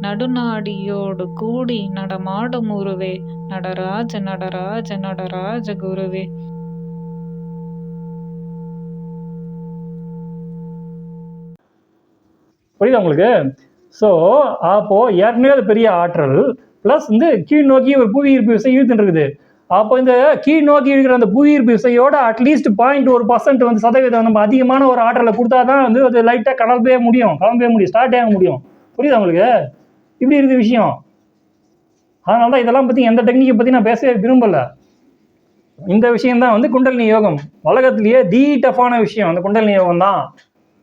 நடுநாடியோடு கூடி நடமாடும் உருவே, நடராஜ நடராஜ நடராஜ குருவே. புரியுதா உங்களுக்கு? ஸோ அப்போது ஏற்கனவே அது பெரிய ஆற்றல் ப்ளஸ் கீழ் நோக்கி ஒரு புவி ஈர்ப்பு விசை இழுத்துட்டு இருக்குது. அப்போ இந்த கீழ் நோக்கி இருக்கிற அந்த புவி ஈர்ப்பு விசையோட அட்லீஸ்ட் 0.1% சதவீதம் நம்ம அதிகமான ஒரு ஆற்றலை கொடுத்தா தான் அது லைட்டாக கலம்பவே முடியும், ஸ்டார்ட் ஆக முடியும். புரியுதா உங்களுக்கு? இப்படி இருக்குது விஷயம். அதனால தான் இதெல்லாம் பற்றி எந்த டெக்னிக்கை பற்றி நான் பேசவே விரும்பலை. இந்த விஷயம்தான் குண்டலினி யோகம். உலகத்திலேயே தி டஃப்பான விஷயம் அந்த குண்டலினி யோகம் தான்.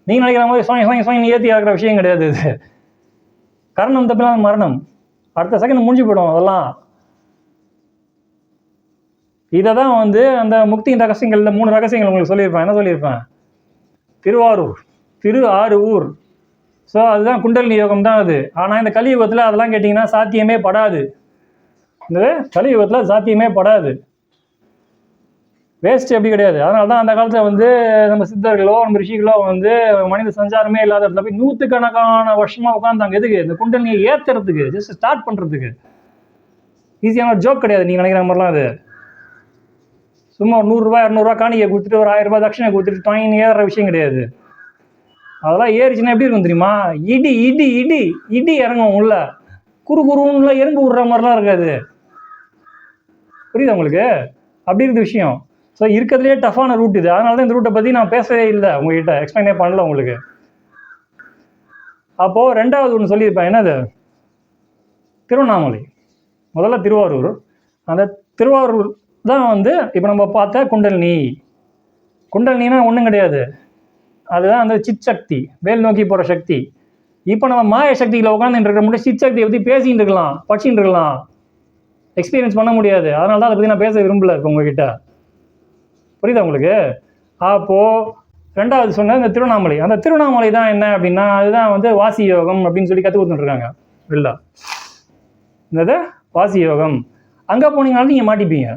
நீங்கள் நினைக்கிற மாதிரி ஏற்றி ஆகிற விஷயம் கிடையாது. இது கரணம் தப்பினால் மரணம், அடுத்த செகண்ட் முடிஞ்சு போயிடும். அதெல்லாம் இதை தான் அந்த முக்தியின் ரகசியங்களில் 3 ரகசியங்கள் உங்களுக்கு சொல்லியிருப்பேன். என்ன சொல்லியிருப்பேன்? திருவாரூர், திரு ஆறு ஊர். ஸோ அதுதான் குண்டலினி யோகம் தான் அது. ஆனால் இந்த கலியுகத்தில் அதெல்லாம் கேட்டிங்கன்னா சாத்தியமே படாது. இந்த கலியுகத்தில் சாத்தியமே படாது, வேஸ்ட் எப்படி கிடையாது. அதனால தான் அந்த காலத்தில் நம்ம சித்தர்களோ நம்ம ரிஷிகளோ மனித சஞ்சாரமே இல்லாத இடத்துல போய் 100கணக்கான வருஷமாக உட்காந்தாங்க. எதுக்கு? இந்த குண்டலினியை ஏற்றுறதுக்கு, ஜஸ்ட் ஸ்டார்ட் பண்ணுறதுக்கு. ஈஸியான ஜோக் கிடையாது நீங்கள் நினைக்கிற மாதிரிலாம். அது சும்மா ஒரு 100 ரூபா 200 ரூபா காணிக்கை கொடுத்துட்டு ஒரு 1000 ரூபாய் தட்சணை கொடுத்துட்டு டாயின் ஏறுற விஷயம் கிடையாது. அதெல்லாம் ஏறிச்சுன்னா எப்படி இருக்கும் தெரியுமா? இடி இடி இடி இடி இறங்கும் உள்ள, குறுகுறுன்னு எறும்பு விடுற மாதிரிலாம் இருக்காது. புரியுது உங்களுக்கு? அப்படி இருக்குது விஷயம். ஸோ இருக்கிறதுலே டஃப்பான ரூட் இது. அதனால தான் இந்த ரூட்டை பற்றி நான் பேசவே இல்லை, உங்ககிட்ட எக்ஸ்பிளைனே பண்ணல உங்களுக்கு. அப்போது 2வது ஒன்று சொல்லியிருப்பேன். என்னது? திருவண்ணாமலை. முதல்ல திருவாரூர். அந்த திருவாரூர் தான் இப்போ நம்ம பார்த்த குண்டலினி. குண்டலினா ஒன்றும் கிடையாது, அதுதான் அந்த சித் சக்தி, மேல் நோக்கி போகிற சக்தி. இப்போ நம்ம மாய சக்தியில் உட்காந்துட்டு இருக்கிற முடியும் சித் சக்தியை பற்றி பேசிகிட்டு இருக்கலாம், படிச்சுட்டு இருக்கலாம், எக்ஸ்பீரியன்ஸ் பண்ண முடியாது. அதனால தான் அதை பற்றி நான் பேச விரும்பல இப்போ உங்ககிட்ட. புரியுதா உங்களுக்கு? அப்போது 2வது சொன்ன இந்த திருவண்ணாமலை. அந்த திருவண்ணாமலை தான் என்ன அப்படின்னா, அதுதான் வாசி யோகம் அப்படின்னு சொல்லி கற்றுக் கொடுத்துட்டுருக்காங்க. இல்லை, இந்த வாசி யோகம் அங்கே போனீங்கனாலும் நீங்கள் மாட்டிப்பீங்க.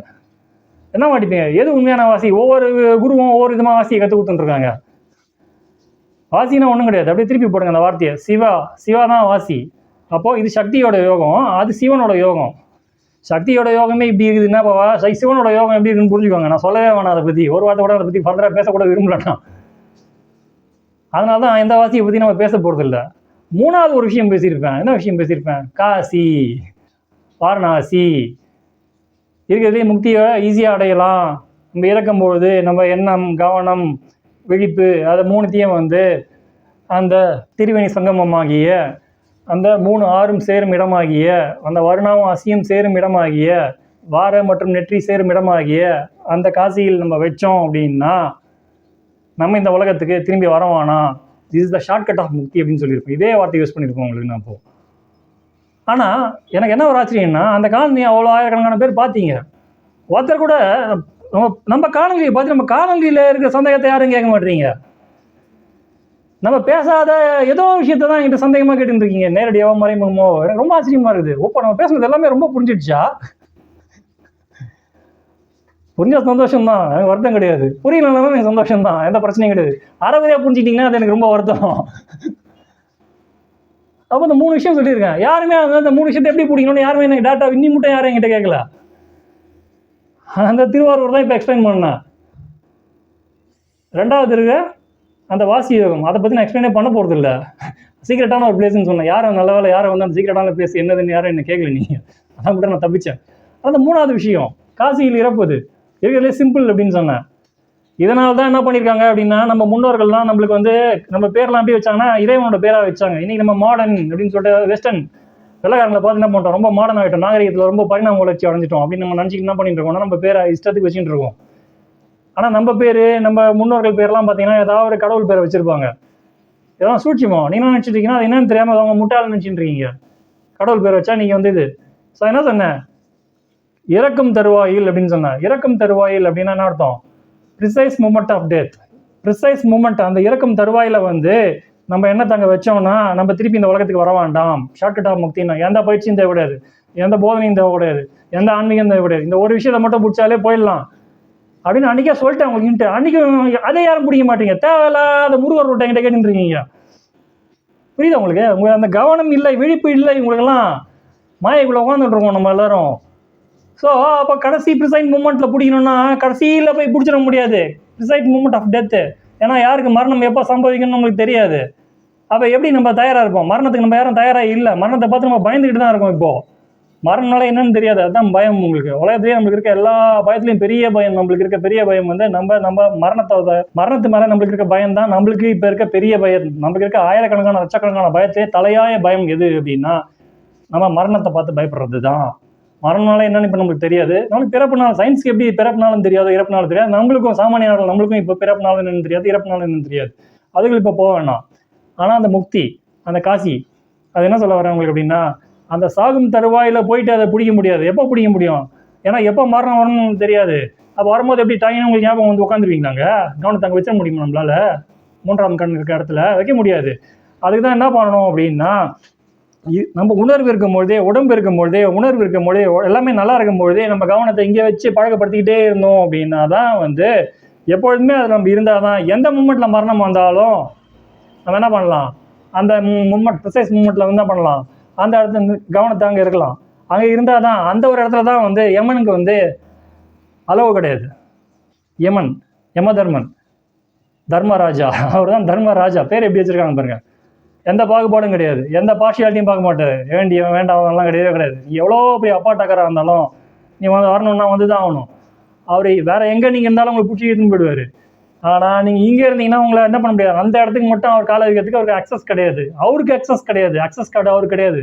என்ன மாட்டிப்பீங்க? எது உண்மையான வாசி? ஒவ்வொரு குருவும் ஒவ்வொரு விதமாக வாசியை கற்றுக் கொடுத்துட்டுருக்காங்க. வாசினா ஒன்றும் கிடையாது, அப்படியே திருப்பி போடுங்க அந்த வார்த்தையை. சிவா, சிவா தான் வாசி. அப்போது இது சக்தியோட யோகம், அது சிவனோட யோகம். சக்தியோட யோகமே இப்படி இருக்குதுன்னா இப்போ சிவனோட யோகம் எப்படி இருக்குன்னு புரிஞ்சுக்கோங்க. நான் சொல்லவே வேணாம் அதை பற்றி, ஒரு வார்த்தை கூட அதை பற்றி ஃபர்தராக பேசக்கூட விரும்பலன்னா. அதனால தான் எந்த வாசியை பற்றி நம்ம பேச போகிறதில்ல. 3வது ஒரு விஷயம் பேசியிருப்பேன். என்ன விஷயம் பேசியிருப்பேன்? காசி, வாரணாசி. இருக்கிறதுலேயே முக்தியை ஈஸியாக அடையலாம். நம்ம இறக்கும்பொழுது நம்ம எண்ணம், கவனம், விழிப்பு, அதை 3த்தையும் அந்த திருவேணி சங்கமமாகிய, அந்த 3 ஆறும் சேரும் இடமாகிய, அந்த வருணாவும் அசியும் சேரும் இடமாகிய, வார மற்றும் நெற்றி சேரும் இடமாகிய அந்த காசியில் நம்ம வச்சோம் அப்படின்னா நம்ம இந்த உலகத்துக்கு திரும்பி வரவானா. This is the shortcut of mukti அப்படின்னு சொல்லியிருப்போம். இதே வார்த்தை யூஸ் பண்ணியிருப்போம் உங்களுக்கு நான். அப்போது ஆனால் எனக்கு என்ன ஒரு ஆச்சரியம்னா, அந்த காணொலி அவ்வளோ ஆயிரக்கணக்கான பேர் பார்த்தீங்க. ஒருத்தர் கூட நம்ம காணொலியை பார்த்து நம்ம காணொலியில் இருக்கிற சந்தேகத்தை யாரும் கேட்க மாட்டீங்க. நம்ம பேசாத ஏதோ விஷயத்தை தான் என்கிட்ட சந்தேகமாக கேட்டுட்டு இருக்கீங்க, நேரடியாவோ மறைமுகமோ. எனக்கு ரொம்ப ஆச்சரியமாக இருக்குது. ஓப்போ நம்ம பேசுனது எல்லாமே ரொம்ப புரிஞ்சிடுச்சா? புரிஞ்ச சந்தோஷம் தான், எனக்கு வருத்தம் கிடையாது. புரியலன்னா எனக்கு சந்தோஷம் தான், எந்த பிரச்சனையும் கிடையாது. அறகுறையாக புரிஞ்சிட்டிங்கன்னா அது எனக்கு ரொம்ப வருத்தம். அப்போ இந்த 3 விஷயம் சொல்லியிருக்கேன். யாருமே அந்த 3 விஷயத்தை எப்படி பிடிக்கணும்னு யாருமே எனக்கு டேட்டா இன்னி மட்டும் யாரும் என்கிட்ட கேட்கல. அந்த திருவாரூர் தான் இப்போ எக்ஸ்பிளைன் பண்ணேன். 2வது இருக்க அந்த வாசி யோகம், அதை பற்றி நான் எக்ஸ்பிளைனே பண்ண போகிறது இல்லை. சீக்கிரட்டான ஒரு பிளேஸ்ன்னு சொன்னேன். யாரும் நல்ல வேலை யாரும் அந்த சீக்கிரட்டான பிளேஸ் என்னதுன்னு யாரும் என்ன கேட்கல. நீங்கள் அதான் கூட நான் தப்பிச்சேன். அந்த 3வது விஷயம் காசியில் இறப்பது இருக்கிறதுலே சிம்பிள் அப்படின்னு சொன்னேன். இதனால தான் என்ன பண்ணியிருக்காங்க அப்படின்னா, நம்ம முன்னோர்கள்லாம் நம்மளுக்கு நம்ம பேர்லாம் எப்படி வச்சாங்கன்னா இறைவனோட பேராக வச்சாங்க. இன்றைக்கி நம்ம மாடர்ன் அப்படின்னு சொல்லிட்டு வெஸ்டர்ன் வெள்ளக்காரங்களை பார்த்து என்ன பண்ணுறோம், ரொம்ப மாடர்ன் ஆகிட்டோம், நாகரிகத்தில் ரொம்ப பரிணாம வளர்ச்சி அடைஞ்சிட்டோம் அப்படின்னு நம்ம நினச்சிட்டு என்ன பண்ணிட்டு இருக்கோம்னா நம்ம பேரை இஷ்டத்துக்கு வச்சுட்டு இருக்கோம். ஆனால் நம்ம பேர், நம்ம முன்னோர்கள் பேர்லாம் பார்த்தீங்கன்னா ஏதாவது ஒரு கடவுள் பேரை வச்சுருப்பாங்க. இதெல்லாம் சூட்சிமோ. நீங்கள் நினச்சிட்டு இருக்கீங்கன்னா அது என்னன்னு தெரியாமல் அவங்க முட்டாள் நினச்சிட்டு இருக்கீங்க. கடவுள் பேர் வச்சா நீங்கள் இது. ஸோ என்ன சொன்னேன்? இறக்கும் தருவாயில் அப்படின்னு சொன்னேன். இறக்கும் தருவாயில் அப்படின்னா என்ன அர்த்தம்? Precise moment of death. Precise moment. அந்த இறக்கும் தருவாயில் நம்ம என்ன தங்க வச்சோம்னா நம்ம திருப்பி இந்த உலகத்துக்கு வர வேண்டாம். ஷார்ட்கட் ஆஃப் முக்தின்னா எந்த பயிற்சியும் தேவைப்படாது, எந்த போதனையும் தேவைப்படாது, எந்த ஆன்மீகம் தேவைப்படாது. இந்த ஒரு விஷயத்தை மட்டும் பிடிச்சாலே போயிடலாம் அப்படின்னு அன்றைக்கே சொல்லிட்டேன் உங்களுக்கு. அன்றைக்கி அதே யாரும் பிடிக்க மாட்டீங்க. தேவையில்லாத முருகர் ரோட்டை என்கிட்ட கேட்டுருக்கீங்க. புரியுதா உங்களுக்கு? உங்களுக்கு அந்த கவனம் இல்லை, விழிப்பு இல்லை உங்களுக்கெல்லாம். மாயைக்குள்ளே உட்காந்துட்ருக்கோம் நம்ம எல்லோரும். ஸோ அப்போ கடைசி ப்ரிசைட் மூமெண்ட்டில் பிடிக்கணும்னா கடைசியில் போய் பிடிச்சிட முடியாது. Precise moment of death. ஏன்னா யாருக்கு மரணம் எப்போ சம்பவிக்கணும்னு நம்மளுக்கு தெரியாது. அப்போ எப்படி நம்ம தயாராக இருப்போம்? மரணத்துக்கு நம்ம யாரும் தயாராக இல்லை. மரணத்தை பார்த்து நம்ம பயந்துக்கிட்டு தான் இருக்கோம். இப்போது மரணம்னால என்னன்னு தெரியாது, அதுதான் பயம். உங்களுக்கு உலகத்துலேயே நம்மளுக்கு இருக்க எல்லா பயத்துலையும் பெரிய பயம், நம்மளுக்கு இருக்க பெரிய பயம் வந்து நம்ம மரணத்து மேலே நம்மளுக்கு இருக்க பயம் தான் நம்மளுக்கு இப்போ இருக்க பெரிய பயம். நம்மளுக்கு இருக்க ஆயிரக்கணக்கான லட்சக்கணக்கான பயத்திலே தலையாய பயம் எது அப்படின்னா நம்ம மரணத்தை பார்த்து பயப்படுறது தான். மரணம்னால என்னன்னு இப்போ நம்மளுக்கு தெரியாது. நம்மளுக்கு பிறப்பு நாள், சயின்ஸ்க்கு எப்படி பிறப்பு நாளும் தெரியாது, இறப்பு நாள் தெரியாது. நம்மளுக்கும் சாமானியர்கள் நம்மளுக்கும் இப்போ பிறப்பு நாள் என்னன்னு தெரியாது, இறப்பு நாள் என்னன்னு தெரியாது. அதுக்கு இப்போ போக வேணாம். ஆனால் அந்த முக்தி, அந்த காசி, அது என்ன சொல்ல வரேன் உங்களுக்கு அப்படின்னா, அந்த சாகும் தருவாயில் போயிட்டு அதை பிடிக்க முடியாது. எப்போ பிடிக்க முடியும்? ஏன்னா எப்போ மரணம் வரணும்னு தெரியாது. அப்போ வரும்போது எப்படி டைம் உங்களுக்கு ஞாபகம் வந்து உட்காந்துருவீங்களாங்க? கவனத்தை அங்கே வச்சிட முடியுமா நம்மளால்? மூன்றாம் கண் இருக்க இடத்துல வைக்க முடியாது. அதுக்கு தான் என்ன பண்ணணும் அப்படின்னா, நம்ம உணர்வு இருக்கும்பொழுதே, உடம்பு இருக்கும்பொழுதே, உணர்வு இருக்கும்பொழுதே, எல்லாமே நல்லா இருக்கும்பொழுதே நம்ம கவனத்தை இங்கே வச்சு பழக்கப்படுத்திக்கிட்டே இருந்தோம் அப்படின்னா தான் வந்து எப்பொழுதுமே அது நம்ம இருந்தால் தான் எந்த மூமெண்ட்டில் மரணம் வந்தாலும் நம்ம என்ன பண்ணலாம், அந்த மூமெண்ட் ப்ரிசைஸ் மூமெண்ட்டில் வந்து என்ன பண்ணலாம், அந்த இடத்துல கவனத்தை அங்கே இருக்கலாம். அங்கே இருந்தால் தான் அந்த ஒரு இடத்துல தான் வந்து யமனுக்கு வந்து அளவு கிடையாது. யமதர்மன், தர்மராஜா, அவர் தான் தர்மராஜா. பேர் எப்படி வச்சுருக்காங்க பாருங்க. எந்த பாகுபாடும் கிடையாது, எந்த பார்ஷியாலிட்டியும் பார்க்க மாட்டார். வேண்டிய வேண்டாம் கிடையவே கிடையாது. நீ எவ்வளோ பெரிய அப்பாட்டக்காராக இருந்தாலும் நீ வந்து வரணும்னா வந்து தான் ஆகணும். அவர் வேறு எங்கே நீங்கள் இருந்தாலும் உங்களுக்கு பிடிச்சி எடுத்துன்னு போயிடுவார். ஆனால் நீங்கள் இங்கே இருந்தீங்கன்னா உங்களை என்ன பண்ண முடியாது. அந்த இடத்துக்கு மட்டும் அவர் காலை வைக்கிறதுக்கு அவருக்கு அக்சஸ் கிடையாது. அவருக்கு அக்சஸ் கிடையாது, அக்சஸ் கார்டு அவருக்கு கிடையாது.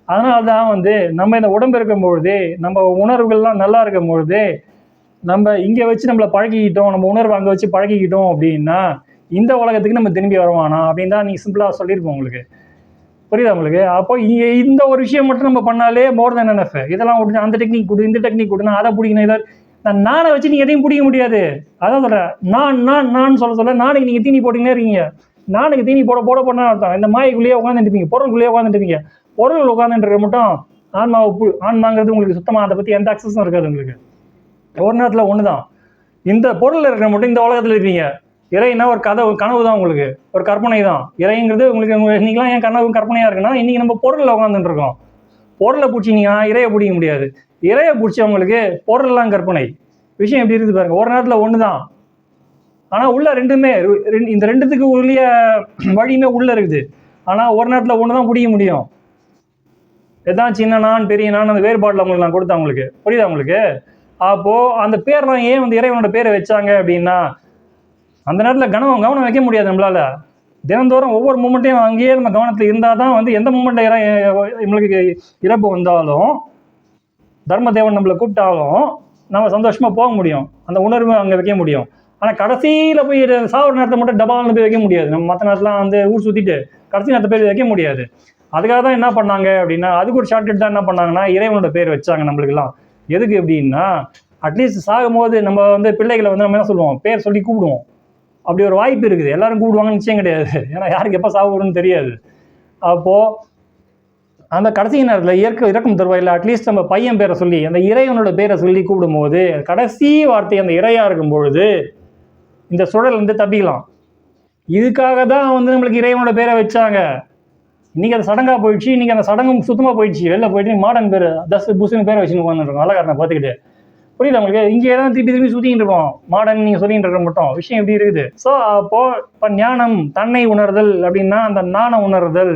அதனால தான் வந்து நம்ம இந்த உடம்பு இருக்கும்பொழுதே, நம்ம உணர்வுகள்லாம் நல்லா இருக்கும்பொழுதே, நம்ம இங்கே வச்சு நம்மளை பழகிக்கிட்டோம், நம்ம உணர்வை அங்கே வச்சு பழகிக்கிட்டோம் அப்படின்னா இந்த உலகத்துக்கு நம்ம திரும்பி வருவானா அப்படின்னு தான் நீங்கள் சிம்பிளாக சொல்லியிருப்போம். உங்களுக்கு புரியுதா உங்களுக்கு? அப்போ இங்கே இந்த ஒரு விஷயம் மட்டும் நம்ம பண்ணாலே மோர் தென் எனஃப். இதெல்லாம் விட்டு அந்த டெக்னிக் கொடு, இந்த டெக்னிக் கொடுனா அதை பிடிக்கணும், இதை நானை வச்சு நீங்கள் எதையும் பிடிக்க முடியாது. அதான் சொல்கிறேன், நான் சொல்ல நாளைக்கு நீங்கள் தீனி போட்டிங்கன்னே இருக்கீங்க. நாளைக்கு தீனி போட அர்த்தம் இந்த மாய்க்குள்ளேயே உட்காந்துட்டுப்பீங்க, பொருளுக்குள்ளேயே உட்காந்துட்டுப்பீங்க. பொருள் உட்காந்துட்டு மட்டும் ஆன்மாங்கிறது உங்களுக்கு சுத்தமாக அதை பற்றி எந்த அக்சஸும் இருக்காது. உங்களுக்கு ஒரு நேரத்தில் ஒன்று தான், இந்த பொருள் இருக்கிற மட்டும் இந்த உலகத்தில் இருப்பீங்க. இறைனா ஒரு கனவு தான், உங்களுக்கு ஒரு கற்பனை தான். இறைங்கிறது உங்களுக்கு நீங்களாம் ஏன் கற்பனையாக இருக்குன்னா இன்றைக்கி நம்ம பொருளில் உட்காந்துட்டு இருக்கோம். பொருளை பிடிச்சிங்கன்னா இறையை பிடிக்க முடியாது. இறையை பிடிச்சவங்களுக்கு பொருள்லாம் கற்பனை. விஷயம் எப்படி இருக்குது பாருங்க. ஒரு நேரத்தில் ஒன்று தான், ஆனால் உள்ள ரெண்டுமே, இந்த ரெண்டுத்துக்கு உரிய வழியுமே உள்ளே இருக்குது. ஆனால் ஒரு நேரத்தில் ஒன்று தான் பிடிக்க முடியும். எதான் சின்ன நான் பெரிய நான் அந்த வேறுபாட்டில் உங்களுக்கு நான் கொடுத்தேன். உங்களுக்கு புரியுதா உங்களுக்கு? அப்போது அந்த பேர்லாம் ஏன் வந்து இறைவனோட பேரை வச்சாங்க அப்படின்னா அந்த நேரத்தில் கவனம் வைக்க முடியாது நம்மளால். தினந்தோறும் ஒவ்வொரு மூமெண்ட்டையும் அங்கேயே நம்ம கவனத்தில் இருந்தால் தான் வந்து எந்த மூமெண்ட்டை நம்மளுக்கு இறப்பு வந்தாலும், தர்மதேவன் நம்மளை கூப்பிட்டாலும் நம்ம சந்தோஷமாக போக முடியும். அந்த உணர்வு அங்கே வைக்க முடியும். ஆனால் கடைசியில் போய் சாவர நேரத்தை மட்டும் டபால்னு போய் வைக்க முடியாது. நம்ம மற்ற நேரத்துலாம் வந்து ஊர் சுற்றிட்டு கடைசி நேரத்தை போய் வைக்க முடியாது. அதுக்காக தான் என்ன பண்ணாங்க அப்படின்னா, அதுக்கு ஒரு ஷார்ட்கட் தான் என்ன பண்ணாங்கன்னா இறைவனோட பேர் வச்சாங்க நம்மளுக்கெல்லாம். எதுக்கு அப்படின்னா, அட்லீஸ்ட் சாகும்போது நம்ம வந்து பிள்ளைகளை வந்து நம்ம என்ன சொல்லுவோம், பேர் சொல்லி கூப்பிடுவோம். அப்படி ஒரு வாய்ப்பு இருக்குது. எல்லாரும் கூப்பிடுவாங்கன்னு நிச்சயம் கிடையாது. ஏன்னா யாருக்கு எப்போ சாகுன்னு தெரியாது. அப்போது அந்த கடைசி நேரத்தில் இறக்கும் தருவாயில் அட்லீஸ்ட் நம்ம பையன் பேரை சொல்லி அந்த இறைவனோட பேரை சொல்லி கூப்பிடும்போது கடைசி வார்த்தை அந்த இறையாக இருக்கும்பொழுது இந்த சுழல் வந்து தப்பிக்கலாம். இதுக்காக தான் வந்து நம்மளுக்கு இறைவனோட பேரை வச்சாங்க. இன்றைக்கி அந்த சடங்காக போயிடுச்சு. இன்றைக்கி அந்த சடங்கு சுத்தமாக போயிடுச்சு. வெளில போயிட்டு மாடர்ன் பேர் தஸ் புஸ்ன்னு பேரை வச்சுன்னு உட்காந்துருக்கோம். அழகாரனை பார்த்துக்கிட்டு. புரியுது உங்களுக்கு? இங்கே தான் திருப்பி சுற்றிக்கிட்டு இருக்கோம். மாடர்ன் நீங்கள் சொல்லிகிட்டு இருக்க மட்டும் விஷயம் எப்படி இருக்குது. ஸோ அப்போது இப்போ ஞானம், தன்னை உணர்தல் அப்படின்னா அந்த நாண உணர்தல்,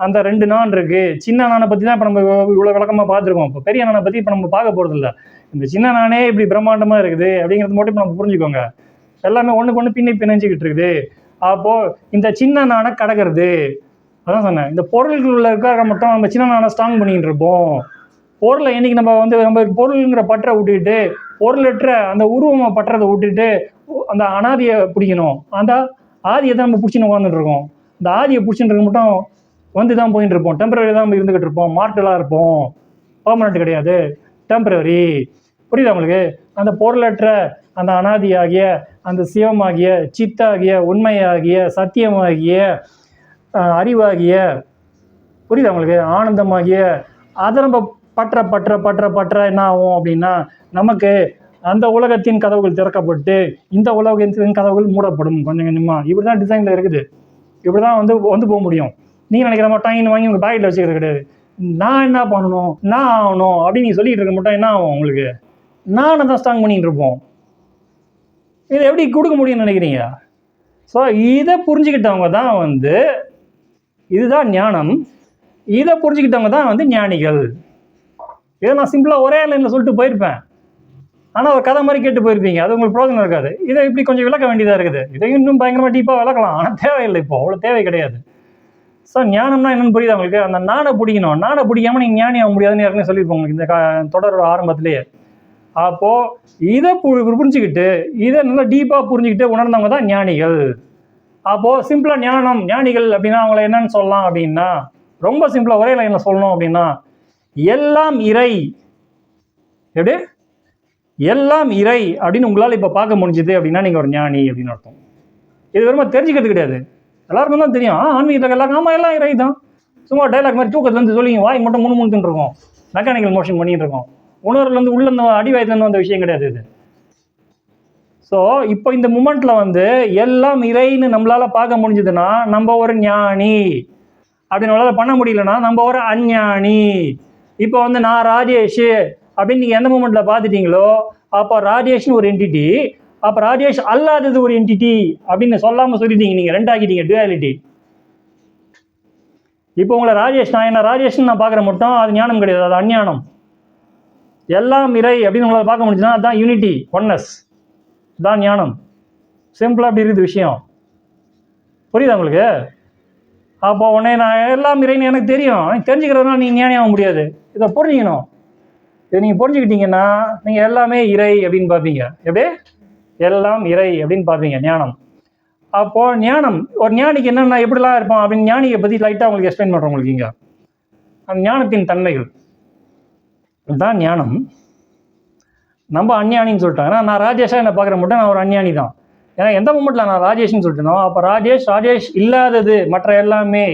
அந்த ரெண்டு நான் இருக்குது. சின்ன நானை பற்றி தான் இப்போ நம்ம இவ்வளோ விளக்கமாக பார்த்துருக்கோம். இப்போ பெரிய நானை பற்றி இப்போ நம்ம பார்க்க போகிறது இல்லை. இந்த சின்ன நானே இப்படி பிரம்மாண்டமாக இருக்குது அப்படிங்கிறது மட்டும் இப்போ நம்ம புரிஞ்சுக்கோங்க. எல்லாமே ஒன்றுக்கு ஒன்று பிணைஞ்சிக்கிட்டு இருக்குது. அப்போது இந்த சின்ன நானை கடக்கிறது, அதான் சொன்னேன், இந்த பொருள்களில் இருக்கிற மட்டும் நம்ம சின்ன நானை ஸ்ட்ராங் பண்ணிக்கிட்டு இருப்போம். பொருளை என்றைக்கு நம்ம வந்து நம்ம பொருளுங்கிற பற்றை விட்டுக்கிட்டு பொருளற்ற அந்த உருவமாக பற்றதை விட்டுட்டு அந்த அனாதியை பிடிக்கணும். அந்த ஆதியை தான் நம்ம பிடிச்சின்னு உட்காந்துட்டு இருக்கோம். இந்த ஆதியை பிடிச்சிட்டு மட்டும் வந்து தான் போயிட்டு இருப்போம். டெம்பரரி தான் நம்ம இருந்துக்கிட்டு இருப்போம். மார்டலாக இருப்போம். பர்மனெண்ட் கிடையாது, டெம்பரரி. புரியுதா உங்களுக்கு? அந்த பொருளற்ற அந்த அனாதியாகிய அந்த சிவமாகிய சித்தாகிய உண்மையாகிய சத்தியமாகிய அறிவாகிய, புரியுதா உங்களுக்கு, ஆனந்தமாகிய அதை நம்ம பற்ற என்ன ஆகும் அப்படின்னா நமக்கு அந்த உலகத்தின் கதவுகள் திறக்கப்பட்டு இந்த உலகத்தின் கதவுகள் மூடப்படும் கொஞ்சம் கொஞ்சமாக. இப்படி தான் டிசைனில் இருக்குது. இப்படி தான் வந்து போக முடியும். நீங்கள் நினைக்கிற மட்டும் வாங்கி உங்கள் பாக்கெட்டில் வச்சுக்கிறது கிடையாது. நான் என்ன பண்ணணும், நான் ஆகணும் அப்படின்னு நீங்கள் சொல்லிட்டு இருக்க மட்டும் என்ன ஆகும் உங்களுக்கு? நானை தான் ஸ்ட்ராங் பண்ணிகிட்டு இருப்போம். இதை எப்படி கொடுக்க முடியும்னு நினைக்கிறீங்க? ஸோ இதை புரிஞ்சுக்கிட்டவங்க தான் வந்து, இதுதான் ஞானம். இதை புரிஞ்சுக்கிட்டவங்க தான் வந்து ஞானிகள். இதை நான் சிம்பிளாக ஒரே லைனில் சொல்லிட்டு போயிருப்பேன். ஆனால் ஒரு கதை மாதிரி கேட்டு போயிருப்பீங்க. அது உங்களுக்கு பிரோஜனம் இருக்காது. இதை இப்படி கொஞ்சம் விளக்க வேண்டியதாக இருக்குது. இதை இன்னும் பயங்கரமாக டீப்பாக விளக்கலாம். ஆனால் தேவையில்லை, இப்போ அவ்வளோ தேவை கிடையாது. ஸோ ஞானம்னா என்னென்னு புரியுது அவங்களுக்கு? அந்த நாடை பிடிக்கணும். நாடை பிடிக்காமல் நீங்கள் ஞானி ஆக முடியாதுன்னு ஏற்கனவே சொல்லியிருப்போம் உங்களுக்கு இந்த தொடரோட ஆரம்பத்திலேயே. அப்போது இதை புரிஞ்சுக்கிட்டு, இதை நல்லா டீப்பாக புரிஞ்சுக்கிட்டு உணர்ந்தவங்க தான் ஞானிகள். அப்போது சிம்பிளாக ஞானம், ஞானிகள் அப்படின்னா அவங்கள என்னன்னு சொல்லலாம் அப்படின்னா, ரொம்ப சிம்பிளாக ஒரே லைனில் சொல்லணும் அப்படின்னா, எல்லாம் இறை. எப்படி? எல்லாம் இறை அப்படின்னு உங்களால் இப்போ பார்க்க முடிஞ்சுது அப்படின்னா நீங்கள் ஒரு ஞானி அப்படின்னு அர்த்தம். இது வெறும் தெரிஞ்சுக்கிறது கிடையாது. எல்லாருக்கும் தான் தெரியும். ஆன்மீகத்தில் எல்லாருக்கும் ஆமாம் எல்லாம் இறை தான். சும்மா டைலாக் மாதிரி தூக்கத்துலேருந்து சொல்லி வாய் மட்டும் முணுமுணுத்துன்னு இருக்கோம். மெக்கானிக்கல் மோஷன் பண்ணிட்டு இருக்கோம். உணர்வுலேருந்து உள்ள அடி வயதுலேருந்து வந்த விஷயம் கிடையாது இது. ஸோ இப்போ இந்த மூமெண்ட்டில் வந்து எல்லாம் இறைன்னு நம்மளால் பார்க்க முடிஞ்சதுன்னா நம்ம ஒரு ஞானி. அப்படி நம்மளால் பண்ண முடியலன்னா நம்ம ஒரு அஞ்ஞானி. இப்போ வந்து நான் ராஜேஷ் அப்படின்னு நீங்கள் எந்த மூமெண்ட்டில் பார்த்துட்டீங்களோ அப்போ ராஜேஷ்னு ஒரு என்டிட்டி, அப்போ ராஜேஷ் அல்லாதது ஒரு என்டிட்டி அப்படின்னு சொல்லாமல் சொல்லிட்டீங்க. நீங்கள் ரெண்டாக்கிட்டீங்க, டுவாலிட்டி. இப்போ உங்களை ராஜேஷ், நான் என்ன ராஜேஷ்னு நான் பார்க்குற மட்டும் அது ஞானம் கிடையாது, அது அஞ்ஞானம். எல்லாம் இறை அப்படின்னு உங்களால் பார்க்க முடிஞ்சுன்னா அதுதான் யூனிட்டி, ஒன்னஸ் தான் ஞானம். சிம்பிளாக அப்படி இருக்குது விஷயம். புரியுதா உங்களுக்கு? அப்போ உடனே நான் எல்லாம் இறைன்னு எனக்கு தெரியும். எனக்கு தெரிஞ்சுக்கிறதுனால நீங்கள் ஞானி ஆக முடியாது. இதை புரிஞ்சுக்கணும். இதை நீங்கள் புரிஞ்சுக்கிட்டீங்கன்னா நீங்கள் எல்லாமே இறை அப்படின்னு பார்ப்பீங்க. எப்படி? எல்லாம் இறை அப்படின்னு பார்ப்பீங்க ஞானம். அப்போது ஞானம் ஒரு ஞானிக்கு என்னென்ன எப்படிலாம் இருப்போம் அப்படின்னு ஞானியை பற்றி லைட்டாக உங்களுக்கு எக்ஸ்பிளைன் பண்ணுறோம் உங்களுக்கு. இங்கே அந்த ஞானத்தின் தன்மைகள் தான் ஞானம். நம்ம அஞ்ஞானின்னு சொல்லிட்டோம். ஏன்னா நான் ராஜேஷாக என்னை பார்க்குற மட்டும் நான் ஒரு அஞ்ஞானி தான். ஏன்னா எந்த மூமெண்ட்டில் நான் ராஜேஷ்னு சொல்லிட்டேனோ அப்போ ராஜேஷ் இல்லாதது மற்ற எல்லாமே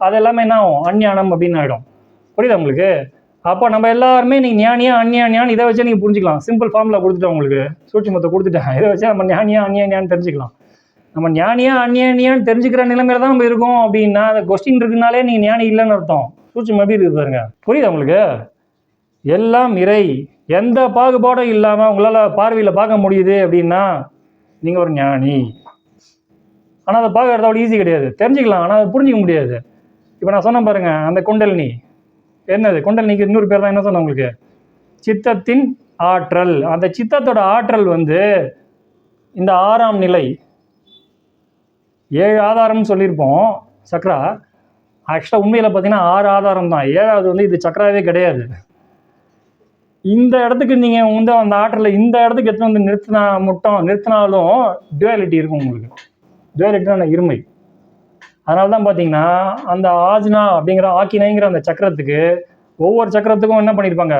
அது எல்லாமே என்ன ஆகும்? அஞ்ஞானம் அப்படின்னு ஆகிடும். புரியுதா உங்களுக்கு? அப்போ நம்ம எல்லாருமே நீங்கள் ஞானியா அஞ்ஞானியான்னு இதை வச்சே நீங்கள் புரிஞ்சிக்கலாம். சிம்பிள் ஃபார்முலா கொடுத்துட்டேன் உங்களுக்கு, சூட்சுமத்தை கொடுத்துட்டேன். இதை வச்சு நம்ம ஞானியா அஞ்ஞானியான்னு தெரிஞ்சுக்கலாம். நம்ம ஞானியா அஞ்ஞானியான்னு தெரிஞ்சுக்கிற நிலைமையில தான் நம்ம இருக்கோம் அப்படின்னா அந்த கொஸ்டின் இருக்குனாலே நீங்கள் ஞானி இல்லைன்னு அர்த்தம். சூட்சுமம் எப்படி இருக்குது பாருங்க. புரியுதா உங்களுக்கு? எல்லாம் இறை, எந்த பாகுபாடும் இல்லாமல் உங்களால் பார்வையில் பார்க்க முடியுது அப்படின்னா நீங்கள் ஒரு ஞானி. ஆனால் அதை பார்க்கறது அவ்வளோ ஈஸி கிடையாது. தெரிஞ்சுக்கலாம், ஆனால் அதை புரிஞ்சிக்க முடியாது. இப்போ நான் சொன்னேன் பாருங்கள், அந்த குண்டலினி என்னது? குண்டலினிக்கு இன்னொரு பேர் தான் என்ன சொன்னேன் உங்களுக்கு? சித்தத்தின் ஆற்றல். அந்த சித்தத்தோட ஆற்றல் வந்து இந்த 6ஆம் நிலை, 7 ஆதாரம்னு சொல்லியிருப்போம் சக்ரா. ஆக்சுவலாக உண்மையில் பார்த்தீங்கன்னா 6 ஆதாரம் தான். 7வது வந்து இது சக்ராவே கிடையாது. இந்த இடத்துக்கு நீங்கள் வந்து அந்த ஆற்றலை இந்த இடத்துக்கு எடுத்து வந்து நிறுத்தினாலும் டுவாலிட்டி இருக்கும் உங்களுக்கு. டுவாலிட்டினா இருமை. அதனால தான் பார்த்தீங்கன்னா அந்த ஆஜ்னா அப்படிங்கிற ஆக்கினைங்கிற அந்த சக்கரத்துக்கு ஒவ்வொரு சக்கரத்துக்கும் என்ன பண்ணியிருப்பாங்க?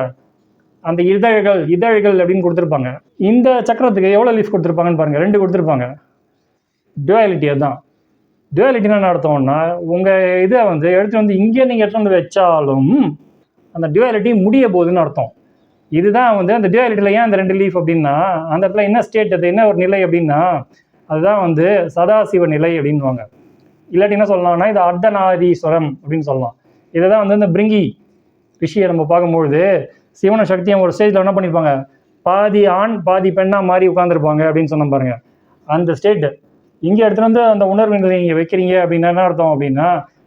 அந்த இதழ்கள் அப்படின்னு கொடுத்துருப்பாங்க. இந்த சக்கரத்துக்கு எவ்வளோ லீஃப் கொடுத்துருப்பாங்கன்னு பாருங்கள், 2 கொடுத்துருப்பாங்க. டுவாலிட்டி அதுதான். டுவாலிட்டினா என்ன அர்த்தம்னா உங்கள் இதை வந்து எடுத்து வந்து இங்கே நீங்கள் எடுத்து வந்து வச்சாலும் அந்த டுவாலிட்டி முடிய போகுதுன்னு அர்த்தம். இதுதான் வந்து அந்த டுவாலிட்டியில் ஏன் அந்த 2 லீஃப் அப்படின்னா அந்த இடத்துல என்ன ஸ்டேட், அது என்ன ஒரு நிலை அப்படின்னா அதுதான் வந்து சதாசிவ நிலை அப்படின்வாங்க. இல்லாட்டி என்ன சொல்லலாம்னா இது அர்த்தநாரீஸ்வரம் அப்படின்னு சொல்லலாம். இதை தான் வந்து இந்த பிரிங்கி ரிஷியை நம்ம பார்க்கும்பொழுது சிவன சக்தியை ஒரு ஸ்டேஜில் என்ன பண்ணியிருப்பாங்க? பாதி ஆண் பாதி பெண்ணாக மாறி உட்காந்துருப்பாங்க அப்படின்னு சொன்ன பாருங்க. அந்த ஸ்டேட்டு இங்கே எடுத்துகிட்டு வந்து அந்த உணர்வு நிலை நீங்கள் வைக்கிறீங்க அப்படின்னா என்ன அர்த்தம் அப்படின்னா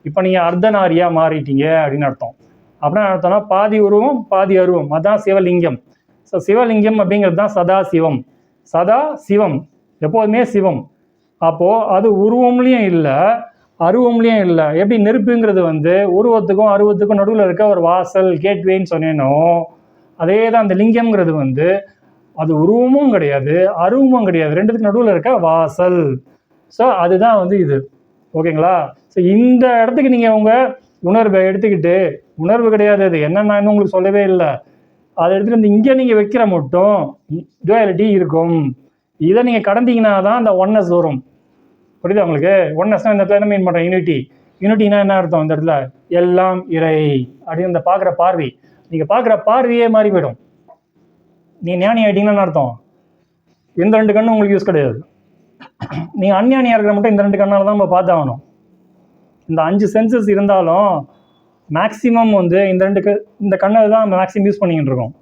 இப்போ நீங்கள் அர்த்தநாரியாக மாறிட்டீங்க அப்படின்னு அர்த்தம். அப்படின்னா அர்த்தம்னா பாதி உருவம் பாதி அருவம், அதுதான் சிவலிங்கம். ஸோ சிவலிங்கம் அப்படிங்கிறது தான் சதாசிவம். சதா சிவம், எப்போதுமே சிவம். அப்போது அது உருவம்லேயும் இல்லை அருவம்லேயும் இல்லை. எப்படி நெருப்புங்கிறது வந்து உருவத்துக்கும் அருவத்துக்கும் நடுவில் இருக்க ஒரு வாசல், கேட்வேன்னு சொன்னேனோ அதே தான் அந்த லிங்கம்ங்கிறது வந்து அது உருவமும் கிடையாது அருவமும் கிடையாது, ரெண்டுத்துக்கு நடுவில் இருக்க வாசல். ஸோ அதுதான் வந்து இது. ஓகேங்களா? ஸோ இந்த இடத்துக்கு நீங்கள் உங்கள் உணர்வை எடுத்துக்கிட்டு, உணர்வு கிடையாது அது என்னென்னு இன்னும் உங்களுக்கு சொல்லவே இல்லை, அதை எடுத்துகிட்டு வந்து இங்கே நீங்கள் வைக்கிற மட்டும் டுவாலிட்டி இருக்கும். இதை நீங்கள் கடந்தீங்கன்னா தான் அந்த ஒன்னஸ் வரும். புரியுதா உங்களுக்கு? ஒன்னஸ்னால் இந்த இடத்துல என்ன மீன் பண்ணுறேன்? யூனிட்டினா என்ன அர்த்தம்? இந்த இடத்துல எல்லாம் இறை அப்படின்னு இந்த பார்க்குற பார்வை, நீங்கள் பார்க்குற பார்வையே மாறி போயிடும். நீங்கள் ஞானி ஆகிட்டீங்கன்னு அர்த்தம். இந்த 2 கண்ணும் உங்களுக்கு யூஸ் கிடையாது. நீங்கள் அஞ்ஞானியாக இருக்கிற மட்டும் இந்த 2 கண்ணால் தான் நம்ம பார்த்தாகணும். இந்த 5 சென்சஸ் இருந்தாலும் மேக்ஸிமம் வந்து இந்த கண்ணை தான் நம்ம மேக்ஸிமம் யூஸ் பண்ணிக்கிட்டு இருக்கோம்.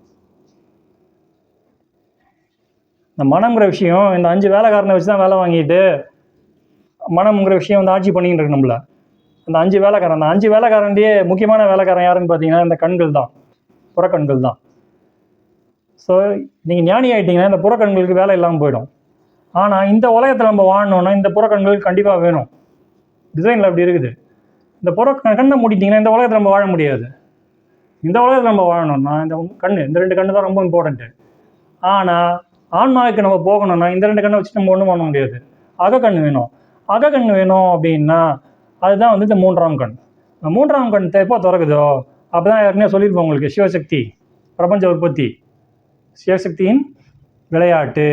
இந்த மனம்ங்கிற விஷயம் இந்த 5 வேலைக்காரனை வச்சு தான் வேலை வாங்கிட்டு மனம்ங்கிற விஷயம் வந்து ஆட்சி பண்ணிக்கிட்டு இருக்கு நம்மள. அந்த 5 வேலைக்காரன், அந்த 5 வேலைக்காரன்லேயே முக்கியமான வேலைக்காரன் யாருன்னு பார்த்தீங்கன்னா இந்த கண்கள் தான், புறக்கண்கள் தான். ஸோ நீங்கள் ஞானி ஆகிட்டீங்கன்னா இந்த புறக்கண்களுக்கு வேலை இல்லாமல் போயிடும். ஆனால் இந்த உலகத்தில் நம்ம வாழணுன்னா இந்த புறக்கண்கள் கண்டிப்பாக வேணும். டிசைனில் அப்படி இருக்குது. இந்த கண்ணை மூடிட்டிங்கன்னா இந்த உலகத்தில் நம்ம வாழ முடியாது. இந்த உலகத்தில் நம்ம வாழணும்னா இந்த இந்த 2 கண்ணு தான் ரொம்ப இம்பார்ட்டண்ட்டு. ஆனால் ஆன்மாவுக்கு நம்ம போகணும்னா இந்த 2 கண்ணை வச்சு நம்ம ஒன்றும் பண்ண முடியாது. அகக்கண் வேணும். அகக்கண் வேணும் அப்படின்னா அதுதான் வந்து இந்த 3ஆம் கண். இந்த 3ஆம் கண் எப்போ திறக்குதோ அப்போ தான் ஏற்கனவே சொல்லியிருப்போம் உங்களுக்கு, சிவசக்தி பிரபஞ்ச உற்பத்தி, சிவசக்தியின் விளையாட்டு.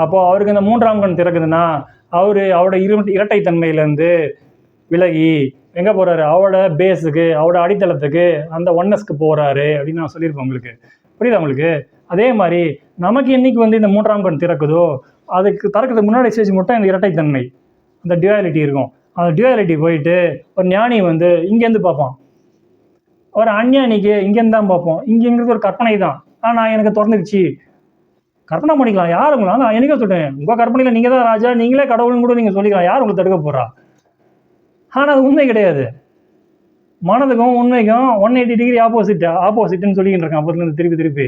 அப்போது அவருக்கு இந்த 3ஆம் கண் திறக்குதுன்னா அவரோட இரட்டைத்தன்மையிலேருந்து விலகி எங்கே போகிறாரு, அவரோட பேஸுக்கு, அவரோட அடித்தளத்துக்கு, அந்த ஒன்னஸ்க்கு போகிறாரு அப்படின்னு நான் சொல்லியிருப்பேன் உங்களுக்கு. புரியுதா உங்களுக்கு? அதே மாதிரி நமக்கு என்றைக்கு வந்து இந்த 3ஆம் கண் திறக்குதோ அதுக்கு திறக்கிறதுக்கு முன்னாடி ஸ்டேஜ் மட்டும் இந்த இரட்டைத்தன்மை, இந்த டியூயாலிட்டி இருக்கும். அந்த டியூயாலிட்டி போயிட்டு ஒரு ஞானி வந்து இங்கேருந்து பார்ப்பான், ஒரு அஞ்ஞானிக்கு இங்கேருந்து தான் பார்ப்போம். இங்கேங்கிறது ஒரு கற்பனை தான். ஆனால் எனக்கு திறந்துருச்சு, கற்பனை பண்ணிக்கலாம். யாருங்களா? நான் எனக்கே சொல்கிறேன், உங்கள் கற்பனையில் நீங்கள் தான் ராஜா, நீங்களே கடவுள்னு கூட நீங்கள் சொல்லிக்கலாம். யார் உங்களுக்கு தடுக்க போகிறா? ஆனால் அது உண்மை கிடையாது. மனதுக்கும் உண்மைக்கும் 180 டிகிரி ஆப்போசிட்டுன்னு சொல்லிக்கிட்டு இருக்கேன் அப்போதுலேருந்து திருப்பி.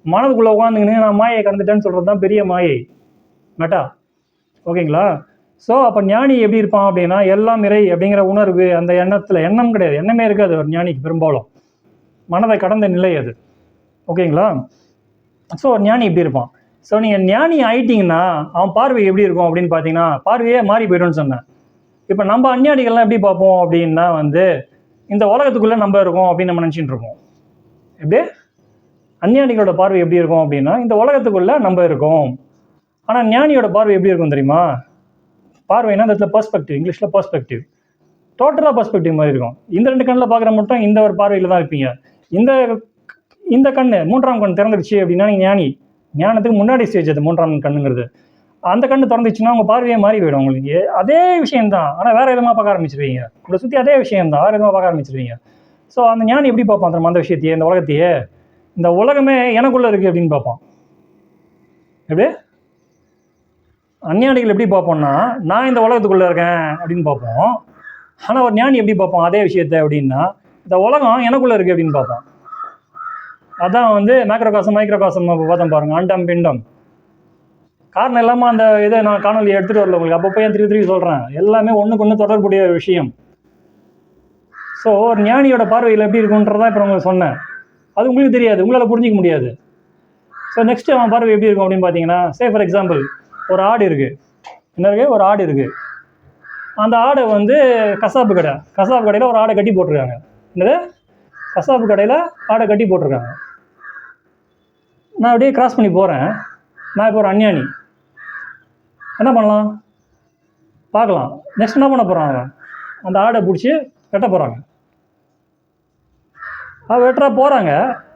மனதுக்குள்ளே உட்காந்துக்கின்னு நான் மாயை கடந்துட்டேன்னு சொல்கிறது தான் பெரிய மாயை, மெட்டா. ஓகேங்களா? ஸோ அப்போ ஞானி எப்படி இருப்பான் அப்படின்னா எல்லாம் இறை அப்படிங்கிற உணர்வு, அந்த எண்ணம் கிடையாது, எண்ணமே இருக்காது ஒரு ஞானிக்கு பெரும்பாலும். மனதை கடந்த நிலை அது. ஓகேங்களா? ஸோ ஒரு ஞானி எப்படி இருப்பான்? ஸோ நீங்கள் ஞானி ஆயிட்டீங்கன்னா அவன் பார்வை எப்படி இருக்கும் அப்படின்னு பார்த்தீங்கன்னா பார்வையே மாறி போய்டும்னு சொன்னேன். இப்போ நம்ம அஞ்ஞானிகள்லாம் எப்படி பார்ப்போம் அப்படின்னா வந்து இந்த உலகத்துக்குள்ளே நம்ம இருக்கோம் அப்படின்னு நம்ம நினச்சிட்டு இருக்கோம். எப்படி அஞ்ஞானிகளோட பார்வை எப்படி இருக்கும் அப்படின்னா இந்த உலகத்துக்குள்ளே நம்ம இருக்கோம். ஆனால் ஞானியோட பார்வை எப்படி இருக்கும் தெரியுமா? பார்வைனா இந்த இடத்துல பர்ஸ்பெக்டிவ், இங்கிலீஷில் பர்ஸ்பெக்டிவ், டோட்டலாக பர்ஸ்பெக்டிவ் மாதிரி இருக்கும். இந்த 2 கண்ணில் பார்க்குற மட்டும் இந்த ஒரு பார்வையில் தான் இருப்பீங்க. இந்த கண்ணு 3ஆம் கண் திறந்துடுச்சு அப்படின்னா நீங்கள் ஞானி. ஞானத்துக்கு முன்னாடி ஸ்டேஜ் அது 3ஆம் கண்ணுங்கிறது. அந்த கண்ணு திறந்துச்சுன்னா உங்கள் பார்வையே மாறி போயிடும் உங்களுக்கு. அதே விஷயம்தான், ஆனால் வேறு விதமாக பார்க்க ஆரம்பிச்சிருவீங்க. உங்களை சுற்றி அதே விஷயம்தான், வேறு விதமாக பார்க்க ஆரம்பிச்சிருவீங்க. ஸோ அந்த ஞானி எப்படி பார்ப்பான் அந்த விஷயத்தையே, இந்த உலகத்தையே, இந்த உலகமே எனக்குள்ளே இருக்குது அப்படின்னு பார்ப்பான். எப்படி அஞ்ஞானிகள் எப்படி பார்ப்போம்னா நான் இந்த உலகத்துக்குள்ளே இருக்கேன் அப்படின்னு பார்ப்போம். ஆனால் ஒரு ஞானி எப்படி பார்ப்போம் அதே விஷயத்தை அப்படின்னா இந்த உலகம் எனக்குள்ளே இருக்குது அப்படின்னு பார்ப்போம். அதான் வந்து மைக்ரோகாசம் பார்த்தோம் பாருங்கள், அண்டம் பிண்டம். காரணம் இல்லாமல் அந்த இதை நான் காணொலி எடுத்துகிட்டு வரல உங்களுக்கு, அப்போ ஏன் திருப்பி சொல்கிறேன், எல்லாமே ஒன்றுக்கு ஒன்று தொடர்புடைய ஒரு விஷயம். ஸோ ஒரு ஞானியோட பார்வையில் எப்படி இருக்குன்றதான் இப்போ உங்களுக்கு சொன்னேன். அது உங்களுக்கு தெரியாது, உங்களால் புரிஞ்சிக்க முடியாது. ஸோ நெக்ஸ்ட்டு அவன் பார்வை எப்படி இருக்கும் அப்படின்னு பார்த்தீங்கன்னா, ஃபார் எக்ஸாம்பிள் ஒரு ஆடு இருக்குது. என்ன இருக்குது? ஒரு ஆடு இருக்குது. அந்த ஆடை வந்து கசாப்பு கடையில் ஒரு ஆடை கட்டி போட்டிருக்காங்க. என்னது? கசாப்பு கடையில் ஆடை கட்டி போட்டிருக்காங்க. நான் அப்படியே கிராஸ் பண்ணி போகிறேன். நான் இப்போ ஒரு அஞ்ஞானி. என்ன பண்ணலாம்? பார்க்கலாம். நெக்ஸ்ட் என்ன பண்ண போகிறான்? அவன் அந்த ஆடை பிடிச்சி வெட்ட போகிறாங்க. வெட்டுறா போகிறாங்க.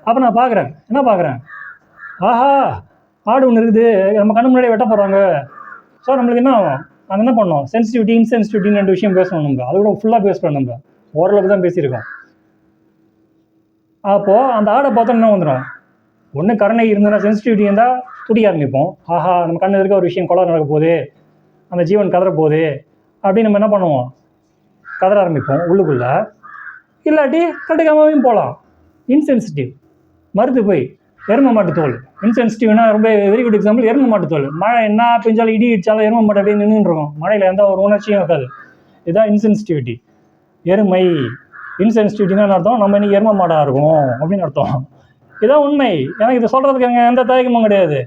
அப்போ நான் பார்க்குறேன். என்ன பார்க்குறேன்? ஆஹா, ஆடு ஒன்று இருக்குது, நம்ம கண்ணு முன்னாடியே வெட்ட போகிறாங்க. ஸோ நம்மளுக்கு என்ன ஆகும்? அது என்ன பண்ணோம்? சென்சிட்டிவிட்டி இன்சென்சிட்டிவிட்டின்னு 2 விஷயம் பேசணும். நம்ம அதை விட ஃபுல்லாக பேசணும். நம்ம ஓரளவுக்கு தான் பேசியிருக்கோம். அப்போது அந்த ஆடை பார்த்தோம் என்ன வந்துடும்? ஒன்று கருணை இருந்ததுன்னா, சென்சிட்டிவிட்டி இருந்தால் துடிக்க ஆரம்பிப்போம். ஆஹா, நம்ம கண்ணு இருக்க ஒரு விஷயம் கொலை நடக்க போகுது, அந்த ஜீவன் கதற போகுது அப்படின்னு நம்ம என்ன பண்ணுவோம்? கதற ஆரம்பிப்போம் உள்ளுக்குள்ளே. இல்லாட்டி கட்டுக்காமையும் போகலாம். இன்சென்சிட்டிவ் மறுத்து போய் எரும மாட்டு தோல். இன்சென்சிட்டிவ்னா ரொம்ப வெரி குட் எக்ஸாம்பிள் எரும மாட்டு தோல். மழை என்ன பெஞ்சாலும் இடி இடிச்சாலும் எரும மாட்டு அப்படியே நின்றுருக்கும். மழையில் எந்த ஒரு உணர்ச்சியும் இருக்காது. இதுதான் இன்சென்சிட்டிவிட்டி. எருமை இன்சென்சிட்டிவிட்டினா அர்த்தம் நம்ம இன்றைக்கி எரும மாடாக இருக்கும் அப்படின்னு அர்த்தம். இதுதான் உண்மை. எனக்கு இதை சொல்கிறதுக்கு எனக்கு எந்த தயக்கமும் கிடையாது.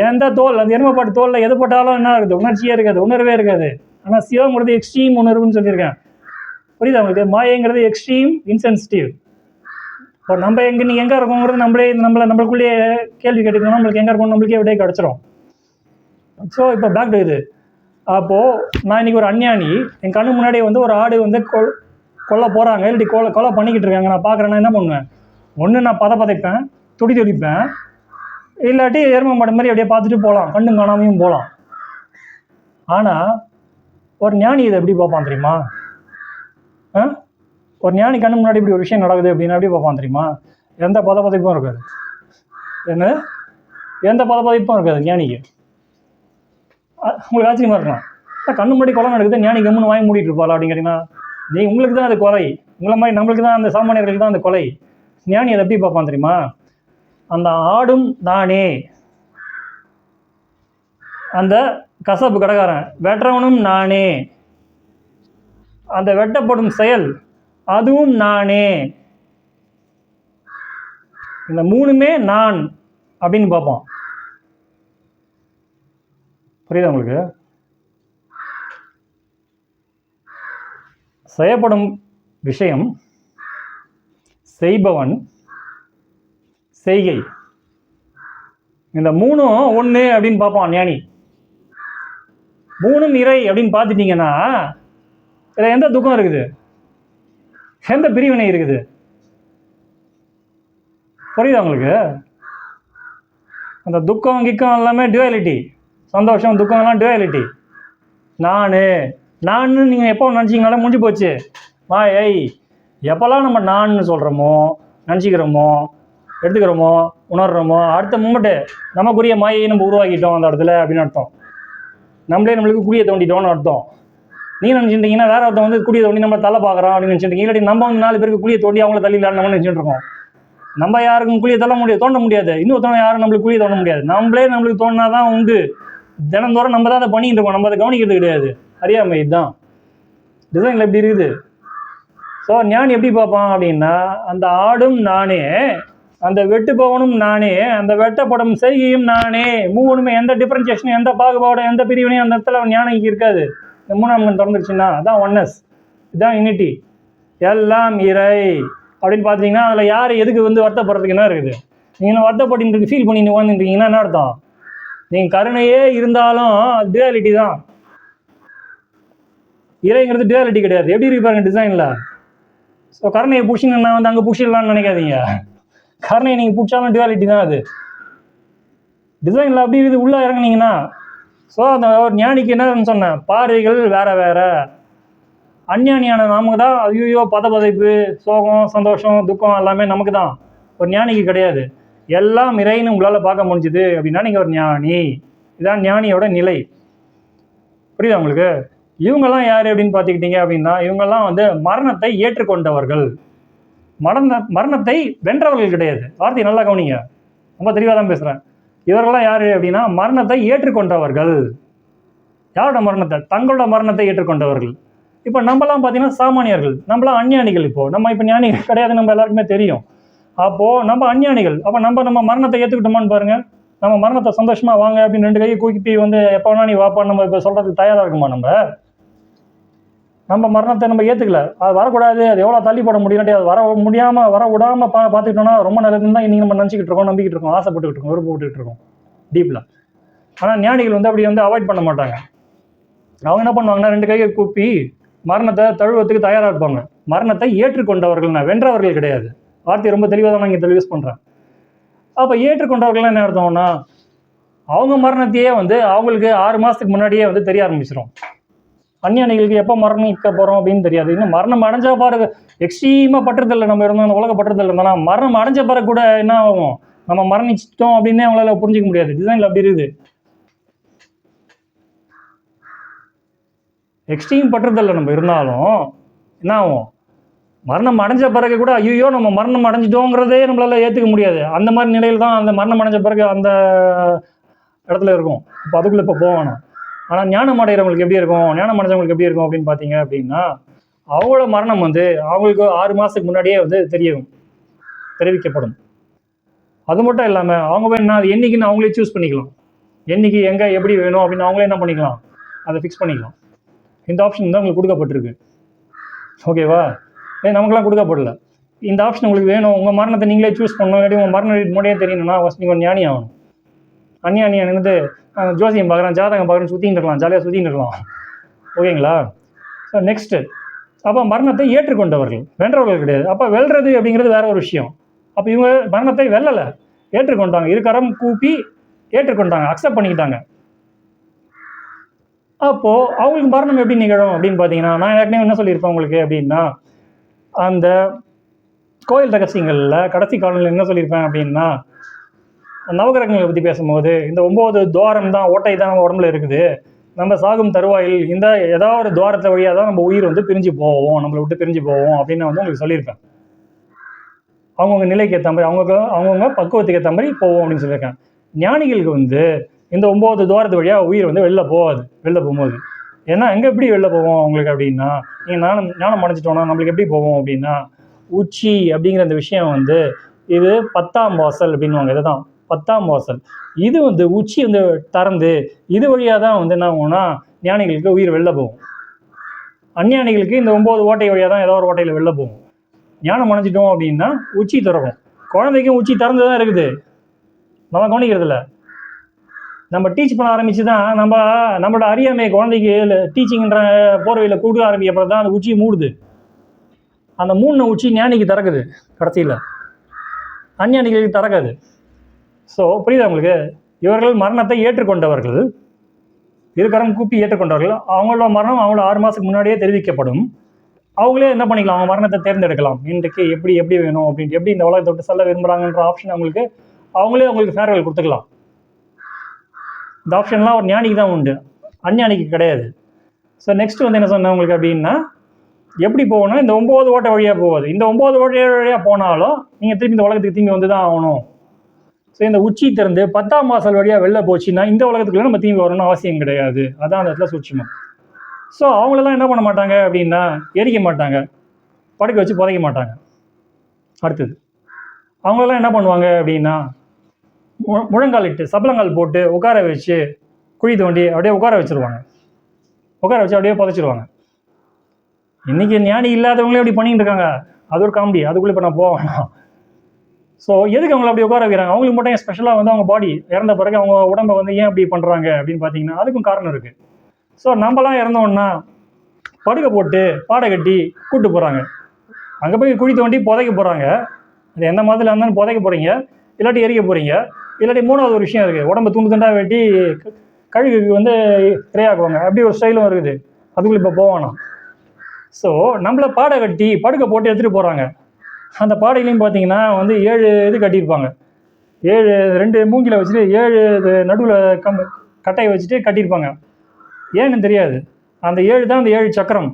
எந்த தோல், அந்த எருமைப்பாட்டு தோலில் எது போட்டாலும் என்ன இருக்குது? உணர்ச்சியே இருக்காது, உணர்வே இருக்காது. ஆனால் சிவங்கிறது எக்ஸ்ட்ரீம் உணர்வுன்னு சொல்லியிருக்கேன். புரியுதா உங்களுக்கு? மாயங்கிறது எக்ஸ்ட்ரீம் இன்சென்சிட்டிவ். இப்போ நம்ம நீங்கள் எங்கே இருக்கோங்கிறது நம்மளுக்குள்ளேயே கேள்வி கேட்டுக்கணும். நம்மளுக்கு எங்கே இருக்கணும் நம்மளுக்கே விடையே கிடச்சிரும். ஸோ இப்போ பேக் டு இது. அப்போது நான் இன்றைக்கி ஒரு அஞ்ஞானி, என் கண்ணு முன்னாடியே வந்து ஒரு ஆடு வந்து கொல்ல போகிறாங்க, இல்லாட்டி கொலை பண்ணிக்கிட்டு இருக்காங்க. நான் பார்க்குறேன்னா என்ன பண்ணுவேன்? ஒன்று நான் பதைப்பேன், துடிப்பேன், இல்லாட்டி எருமை மாடு மாதிரி அப்படியே பார்த்துட்டு போகலாம், கண்ணு காணாமையும் போகலாம். ஆனால் ஒரு ஞானி இதை எப்படி பார்ப்பான் தெரியுமா? ஒரு ஞானி கண்ணு முன்னாடி இப்படி ஒரு விஷயம் நடக்குது அப்படின்னா எப்படி பார்ப்பான் தெரியுமா? எந்த பதப்பதைப்பும் இருக்காது. என்ன எந்த பதப்பதைப்பும் இருக்காது ஞானிக்கு. உங்களுக்கு ஆச்சரியமாக இருக்கலாம், கண்ணு முன்னாடி கொலை நடக்குது, ஞானி கம்முன்னு வாங்கி மூடிட்டு இருப்பாளா அப்படின்னு கேட்டிங்கன்னா, உங்களுக்கு தான் அது கொலை. உங்களை மாதிரி நம்மளுக்கு தான், அந்த சாமானியர்களுக்கு தான் அந்த கொலை. ஞானி அதை எப்படி பார்ப்பான் தெரியுமா? அந்த ஆடும் நானே, அந்த கசப்பு கடைக்காரன் வெட்டுறவனும் நானே, அந்த வெட்டப்படும் செயல் அதுவும் நானே, இந்த மூணுமே நான் அப்படின்னு பார்ப்போம். புரியுதா உங்களுக்கு? செய்யப்படும் விஷயம், செய்பவன், செய்கை, இந்த மூணும் ஒன்று அப்படின்னு பார்ப்பான் ஞானி. மூணும் இறை அப்படின்னு பார்த்துட்டீங்கன்னா இதில் எந்த துக்கம் இருக்குது, எந்த பிரிவினை இருக்குது? புரியுதா உங்களுக்கு? அந்த துக்கம் கிக்கம் எல்லாமே டுவாலிட்டி, சந்தோஷம் துக்கம் எல்லாம் டுவாலிட்டி. நான் நீங்கள் எப்போ நினச்சிங்கனாலே முடிஞ்சு போச்சு. மாயை எப்போல்லாம் நம்ம நான் சொல்கிறோமோ, நினச்சிக்கிறோமோ, எடுத்துக்கிறோமோ, உணர்கிறோமோ, அடுத்த மூமெண்ட்டு நமக்குரிய மாயையை நம்ம உருவாக்கிட்டோம் அந்த இடத்துல அப்படின்னு அர்த்தம். நம்மளுக்கு குடியை தோண்டிட்டோம்னு அர்த்தம். நீங்கள் நினச்சிட்டிங்கன்னா வேற ஒருத்தன் வந்து குடியை தோண்டி நம்ம தலை பார்க்குறோம் அப்படின்னு நினச்சிட்டிங்க. இல்லாட்டி நம்ம வந்து 4 பேருக்கு குழியை தோண்டி அவங்கள தள்ளிடலான்னு நம்ம நினச்சிட்டு இருக்கோம். நம்ம யாருக்கும் குழியை தோண்ட முடியாது. இன்னொருத்தவங்க யாரும் நம்மளுக்கு குழியை தோண்ட முடியாது. நம்மளுக்கு தோண்டினா தான் உண்டு. தினந்தோறும் நம்ம தான் அதை பண்ணிக்கிட்டு இருக்கோம், நம்ம அதை கவனிக்கிறது கிடையாது. அறியாமை இதுதான். டிசைனில் எப்படி இருக்குது? ஸோ ஞானி எப்படி பார்ப்பான் அப்படின்னா, அந்த ஆடும் நானே, அந்த வெட்டுபவனும் நானே, அந்த வெட்டப்படும் செய்கையும் நானே. மூணுமே எந்த டிஃப்ரென்சியேஷனும், எந்த பாகுபாடும், எந்த பிரிவினையும் அந்த இடத்துல ஞானிக்கு இருக்காது. இந்த 3ஆம் கண் திறந்துருச்சுன்னா அதான் ஒன்னஸ், இதுதான் யூனிட்டி, எல்லாம் இறை அப்படின்னு பார்த்தீங்கன்னா அதில் யார் எதுக்கு வந்து வருத்தப்படுறதுக்கு என்ன இருக்குது? நீங்கள் வருத்தப்பட்டு ஃபீல் பண்ணி உட்காந்துருக்கீங்கன்னா என்ன அர்த்தம்? நீங்கள் கருணையே இருந்தாலும் டுவாலிட்டி தான். இறைங்கிறது டுவாலிட்டி கிடையாது. எப்படி இருக்கு பாருங்க டிசைனில். ஸோ கருணையை பிடிச்சிங்க நான் வந்து அங்கே பிடிச்சிடலான்னு நினைக்காதீங்க. கருணையை நீங்கள் பிடிச்சாலும் டுவாலிட்டி தான் அது. டிசைனில் அப்படி இருக்குது உள்ளே இறங்குனீங்கன்னா. ஸோ அந்த ஒரு ஞானிக்கு என்னன்னு சொன்னேன், பார்வைகள் வேற வேற. அஞ்ஞானியான நமக்கு தான் ஐயோ பதைப்பு, சோகம், சந்தோஷம், துக்கம் எல்லாமே நமக்கு தான். ஒரு ஞானிக்கு கிடையாது. எல்லாம் இறைன்னு உங்களால் பார்க்க முடிஞ்சுது அப்படின்னா நீங்கள் ஒரு ஞானி. இதுதான் ஞானியோட நிலை. புரியுதா உங்களுக்கு? இவங்கெல்லாம் யார் அப்படின்னு பார்த்துக்கிட்டீங்க அப்படின்னா, இவங்கெல்லாம் வந்து மரணத்தை ஏற்றுக்கொண்டவர்கள். மரணத்தை வென்றவர்கள் கிடையாது. வார்த்தையை நல்லா கவனிங்க, ரொம்ப தெளிவாக தான் பேசுகிறேன். இவர்கள்லாம் யார் அப்படின்னா மரணத்தை ஏற்றுக்கொண்டவர்கள். யாரோட மரணத்தை? தங்களோட மரணத்தை ஏற்றுக்கொண்டவர்கள். இப்போ நம்மலாம் பார்த்தீங்கன்னா சாமானியர்கள், நம்மளாம் அஞ்ஞானிகள். நம்ம இப்போ ஞானிகள் கிடையாது, நம்ம எல்லாருக்குமே தெரியும். அப்போது நம்ம அஞ்ஞானிகள். அப்போ நம்ம மரணத்தை ஏற்றுக்கிட்டோமான்னு பாருங்கள். நம்ம மரணத்தை சந்தோஷமாக வாங்க அப்படின்னு 2 கையை கூக்கி வந்து எப்போ வேணா நீ வாப்பான்னு நம்ம இப்போ சொல்கிறதுக்கு தயாராக இருக்குமா? நம்ம மரணத்தை நம்ம ஏற்றுக்கல. அது வரக்கூடாது, அது எவ்வளோ தள்ளி போட முடியும், அது வர விடாமல் பார்த்துக்கிட்டோம்னா ரொம்ப நல்லதுன்னு தான் இன்றைக்கி நம்ம நினச்சிக்கிட்டு இருக்கோம், நம்பிக்கிட்டு இருக்கோம், ஆசைப்பட்டுக்கிட்டு இருக்கோம், விருப்பப்பட்டுக்கிட்டு இருக்கோம் டீப்பில். ஆனால் ஞானிகள் வந்து அப்படி வந்து அவாய்ட் பண்ண மாட்டாங்க. அவங்க என்ன பண்ணுவாங்கன்னா 2 கையை கூப்பி மரணத்தை தழுவத்துக்கு தயாராக இருப்பாங்க. மரணத்தை ஏற்றுக்கொண்டவர்கள்னா வென்றவர்கள் கிடையாது. வார்த்தையை ரொம்ப தெளிவாக தான் நான் இங்கே யூஸ் பண்ணுறேன். அப்போ ஏற்றுக்கொண்டவர்கள்லாம் என்ன அர்த்தம்னா, அவங்க மரணத்தையே வந்து அவங்களுக்கு 6 மாதத்துக்கு முன்னாடியே வந்து தெரிய ஆரம்பிச்சிடும். அஞ்ஞானிகளுக்கு எப்போ மரணிக்க போகிறோம் அப்படின்னு தெரியாது. இன்னும் மரணம் அடைஞ்ச பிறகு எக்ஸ்ட்ரீமாக பற்றதில்லை நம்ம இருந்தோம், அந்த உலக பற்றதில்லை இருந்தோம்னா மரணம் அடைஞ்ச பிறகு கூட என்ன ஆகும், நம்ம மரணிச்சிட்டோம் அப்படின்னே அவங்களால புரிஞ்சிக்க முடியாது. டிசைனில் அப்படி இருக்குது. எக்ஸ்ட்ரீம் பற்றதில்லை நம்ம இருந்தாலும் என்ன ஆகும், மரணம் அடைஞ்ச பிறகு கூட ஐயோ நம்ம மரணம் அடைஞ்சிட்டோங்கிறதே நம்மளால ஏற்றுக்க முடியாது. அந்த மாதிரி நிலையில் தான் அந்த மரணம் அடைஞ்ச பிறகு அந்த இடத்துல இருக்கும். இப்போ அதுக்குள்ளே இப்போ போகணும். ஆனால் ஞானம் அடைகிறவங்களுக்கு எப்படி இருக்கும், ஞானம் அடைஞ்சவங்களுக்கு எப்படி இருக்கும் அப்படின்னு பார்த்தீங்க அப்படின்னா, அவங்களோட மரணம் வந்து அவங்களுக்கு 6 மாதத்துக்கு முன்னாடியே வந்து தெரிவிக்கப்படும். அது மட்டும் இல்லாமல் அவங்க வேணா அது என்றைக்குன்னு அவங்களே சூஸ் பண்ணிக்கலாம். என்றைக்கு எங்கே எப்படி வேணும் அப்படின்னு அவங்களே என்ன பண்ணிக்கலாம், அதை ஃபிக்ஸ் பண்ணிக்கலாம். இந்த ஆப்ஷன் தான் உங்களுக்கு கொடுக்கப்பட்டிருக்கு. ஓகேவா? நமக்குலாம் கொடுக்கப்படல. இந்த ஆப்ஷன் உங்களுக்கு வேணும், உங்கள் மரணத்தை நீங்களே சூஸ் பண்ணணும், இல்லாட்டி உங்கள் மரண முன்னாடியே தெரியணும்னா ஃபஸ்ட் நீங்கள் ஒரு ஞானி ஆகணும். அஞ்ஞானி வந்து ஜோசியம் பார்க்குறேன், ஜாதகம் பார்க்குறேன், சுற்றின்னு இருக்கலாம், ஜாலியாக சுற்றின்னு இருக்கலாம். ஓகேங்களா? ஸோ நெக்ஸ்ட்டு, அப்போ மரணத்தை ஏற்றுக்கொண்டவர்கள், வென்றவர்கள் கிடையாது. அப்போ வெல்றது அப்படிங்கிறது வேற ஒரு விஷயம். அப்போ இவங்க மரணத்தை வெல்லலை, ஏற்றுக்கொண்டாங்க. இருக்கரம் கூப்பி ஏற்றுக்கொண்டாங்க, அக்செப்ட் பண்ணிக்கிட்டாங்க. அப்போது அவங்களுக்கு மரணம் எப்படி நிகழும் அப்படின்னு பார்த்தீங்கன்னா, நான் ஏற்கனவே என்ன சொல்லியிருப்பேன் உங்களுக்கு அப்படின்னா, அந்த கோயில் ரகசியங்களில் கடைசி காலங்களில் என்ன சொல்லியிருப்பேன் அப்படின்னா, நவகிரகங்களை பற்றி பேசும்போது இந்த 9 துவாரம் தான், ஓட்டை தான் நம்ம உடம்புல இருக்குது. நம்ம சாகும் தருவாயில் இந்த ஏதாவது ஒரு துவாரத்தை வழியாக தான் நம்ம உயிர் வந்து பிரிஞ்சு போவோம், நம்மளை விட்டு பிரிஞ்சு போவோம் அப்படின்னு வந்து உங்களுக்கு சொல்லியிருப்பேன். அவங்கவுங்க நிலைக்கு ஏற்ற மாதிரி அவங்கவுங்க பக்குவத்துக்கு ஏற்ற மாதிரி போவோம் அப்படின்னு சொல்லியிருக்கேன். ஞானிகளுக்கு வந்து இந்த 9 துவாரத்து வழியாக உயிர் வந்து வெளில போகும்போது. ஏன்னா எங்கே எப்படி வெளில போவோம் அவங்களுக்கு அப்படின்னா, நீங்கள் ஞானம் அடைஞ்சிட்டோன்னா நம்மளுக்கு எப்படி போவோம் அப்படின்னா, உச்சி அப்படிங்கிற அந்த விஷயம் வந்து இது 10ஆம் வாசல் அப்படின்வாங்க. இதுதான் 10ஆம் வாசல். இது வந்து உச்சி வந்து திறந்து இது வழியாக தான் வந்து என்ன ஆகும்னா ஞானிகளுக்கு உயிர் வெளில போகும். அஞ்ஞானிகளுக்கு இந்த 9 ஓட்டை வழியாக தான் ஏதோ ஒரு ஓட்டையில் வெளில போகும். ஞானம் அடைஞ்சிட்டோம் அப்படின்னா உச்சி திறக்கும். குழந்தைக்கும் உச்சி திறந்து தான் இருக்குது, நம்ம கவனிக்கிறதில்ல. நம்ம டீச் பண்ண ஆரம்பித்து தான் நம்மளோட அறியாமை குழந்தைக்கு டீச்சிங்ன்ற போர்வையில் கொடுக்க ஆரம்பிக்கப்போ தான் அந்த உச்சியை மூடுது. அந்த மூணு உச்சி ஞானிக்கு திறக்குது, கடைசியில் அஞ்ஞானிகளுக்கு திறக்காது. ஸோ புரியுதா உங்களுக்கு? இவர்கள் மரணத்தை ஏற்றுக்கொண்டவர்கள், இருக்கரம் கூப்பி ஏற்றுக்கொண்டவர்கள். அவங்களோட மரணம் அவங்களோட 6 மாதத்துக்கு முன்னாடியே தெரிவிக்கப்படும். அவங்களே என்ன பண்ணிக்கலாம், அவங்க மரணத்தை தேர்ந்தெடுக்கலாம். இன்றைக்கு எப்படி வேணும் அப்படின்ட்டு, எப்படி இந்த உலகத்தை விட்டு செல்ல விரும்புகிறாங்கன்ற ஆப்ஷன் அவங்களே ஃபேர்வெல் கொடுத்துக்கலாம். இந்த ஆப்ஷன்லாம் ஒரு ஞானிக்கு தான் உண்டு, அஞ்ஞானிக்கு கிடையாது. ஸோ நெக்ஸ்ட் வந்து என்ன சொன்னேன் உங்களுக்கு அப்படின்னா, எப்படி போகணும், இந்த 9 ஓட்டை வழியாக போகாது. இந்த 9 ஓட்டை வழியாக போனாலும் நீங்கள் திரும்பி இந்த உலகத்துக்கு திரும்பி வந்து தான் ஆகணும். ஸோ இந்த உச்சி திறந்து 10ஆம் வாசல் வழியாக வெளில போச்சுன்னா இந்த உலகத்துக்குள்ளே நம்ம திரும்பி வரணும்னு அவசியம் கிடையாது. அதான் அந்த இடத்துல சூட்சுமம். ஸோ அவங்களெல்லாம் என்ன பண்ண மாட்டாங்க அப்படின்னா, எரிக்க மாட்டாங்க, படுக்க வச்சு புதைக்க மாட்டாங்க. அடுத்தது அவங்களெல்லாம் என்ன பண்ணுவாங்க அப்படின்னா, முழங்கால் இட்டு சபலங்கால் போட்டு உட்கார வச்சு குழி தோண்டி அப்படியே உட்கார வச்சுருவாங்க. உட்கார வச்சு அப்படியே புதைச்சிருவாங்க. இன்றைக்கி ஞானி இல்லாதவங்களே அப்படி பண்ணிகிட்டு இருக்காங்க. அது ஒரு காமெடி, அதுக்குள்ளே இப்போ நான் போக வேணாம். ஸோ எதுக்கு அவங்கள அப்படி உட்கார வைக்கிறாங்க? அவங்களுக்கு மட்டும் ஸ்பெஷலாக வந்து அவங்க பாடி இறந்த பிறகு அவங்க உடம்பை வந்து ஏன் அப்படி பண்ணுறாங்க அப்படின்னு பார்த்தீங்கன்னா, அதுக்கும் காரணம் இருக்குது. ஸோ நம்மலாம் இறந்தோன்னா படுக்கை போட்டு பாடை கட்டி கூப்பிட்டு போகிறாங்க. அங்கே போய் குழி தோண்டி புதைக்க போகிறாங்க. அது எந்த மாதிரி இருந்தாலும் புதைக்க போகிறீங்க, இல்லாட்டி எரிக்க போகிறீங்க. இல்லாட்டி 3வது ஒரு விஷயம் இருக்குது, உடம்பை துண்டு துண்டாக வெட்டி கழுகுக்கு வந்து இரையாக்குவாங்க. அப்படி ஒரு ஸ்டைலும் இருக்குது, அதுக்குள்ளே இப்போ போவானா. ஸோ நம்மளை பாடை கட்டி படுக்கை போட்டு எடுத்துகிட்டு போகிறாங்க. அந்த பாடையிலையும் பார்த்தீங்கன்னா வந்து 7 இது கட்டியிருப்பாங்க. 2 மூங்கில வச்சுட்டு 7 நடுவில் கட்டையை வச்சுட்டு கட்டியிருப்பாங்க. ஏன்னு தெரியாது. அந்த 7 தான் அந்த 7 சக்கரம்.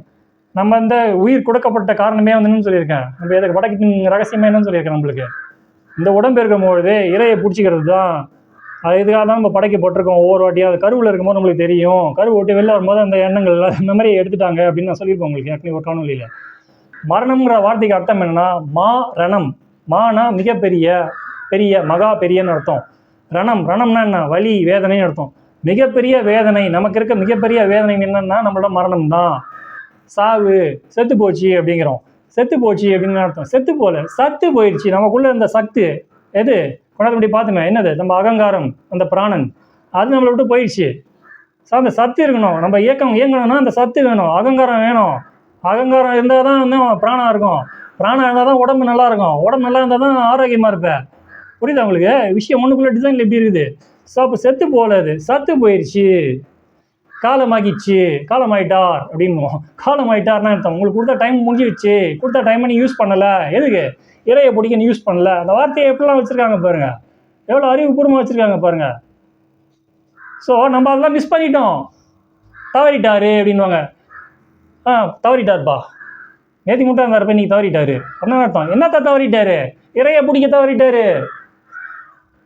நம்ம இந்த உயிர் கொடுக்கப்பட்ட காரணமே வந்து என்னன்னு சொல்லியிருக்கேன், நம்ம எதுக்கு படைக்கின் ரகசியமே என்னன்னு சொல்லியிருக்கேன். நம்மளுக்கு இந்த உடம்பு இருக்கும்பொழுது இறையை பிடிச்சிக்கிறது தான். அது இதுக்காக தான் நம்ம படைக்கப்பட்டிருக்கோம். ஒவ்வொரு வாட்டியும் அது கருவில் இருக்கும்போது நம்மளுக்கு தெரியும். கருவை விட்டு வெளில வரும்போது அந்த எண்ணங்கள் மெமரியை எடுத்துட்டாங்க அப்படின்னு நான் சொல்லியிருப்பேன் உங்களுக்கு ஏற்கனவே ஒரு காணொலியில். மரணம்ங்கிற வார்த்தைக்கு அர்த்தம் என்னன்னா, ரணம். மானா மிகப்பெரிய, பெரிய, மகா பெரியன்னு அர்த்தம். ரணம்னா என்ன, வலி வேதனைன்னு அர்த்தம். மிகப்பெரிய வேதனை, நமக்கு இருக்க மிகப்பெரிய வேதனை என்னன்னா நம்மளோட மரணம் தான். சாவு, செத்து போச்சு அப்படிங்கிறோம். செத்து போச்சு அப்படின்னு அர்த்தம். செத்து போல, சத்து போயிடுச்சு. நமக்குள்ள இருந்த சத்து எது கொண்டாந்து பார்த்துமே என்னது, நம்ம அகங்காரம், அந்த பிராணன், அது நம்மளை விட்டு போயிடுச்சு. ஸோ அந்த சத்து இருக்கணும். நம்ம இயங்கணும்னா அந்த சத்து வேணும், அகங்காரம் வேணும். அகங்காரம் இருந்தால் தான் வந்து பிராணம் இருக்கும். பிராணம் இருந்தால் தான் உடம்பு நல்லா இருக்கும். உடம்பு நல்லா இருந்தால் தான் ஆரோக்கியமாக இருப்பேன். புரியுதா உங்களுக்கு? விஷயம் ஒன்றுக்குள்ளே டிசைனில் எப்படி இருக்குது. ஸோ அப்போ செத்து போகல, அது சத்து போயிடுச்சு, காலமாகிடுச்சு, காலமாயிட்டார் அப்படின்னுவோம். காலமாயிட்டார்னா அர்த்தம் உங்களுக்கு கொடுத்த டைம் முடிஞ்சிடுச்சு, கொடுத்த டைமை நீ யூஸ் பண்ணலை. எதுக்கு? இறையை பிடிக்க நீ யூஸ் பண்ணல. அந்த வார்த்தையை எப்படிலாம் வச்சுருக்காங்க பாருங்கள், எவ்வளோ அறிவுபூர்வமாக வச்சுருக்காங்க பாருங்கள். ஸோ நம்ம அதெல்லாம் மிஸ் பண்ணிட்டோம். தவறிட்டாரு அப்படின்வாங்க. தவறிட்டார்ப்பா, நேற்று மட்டும் அந்த இருப்பேன், நீங்கள் தவறிட்டாரு அப்படின்னு அர்த்தம். என்னத்தான் தவறிட்டாரு? இறையை பிடிக்க தவறிட்டாரு.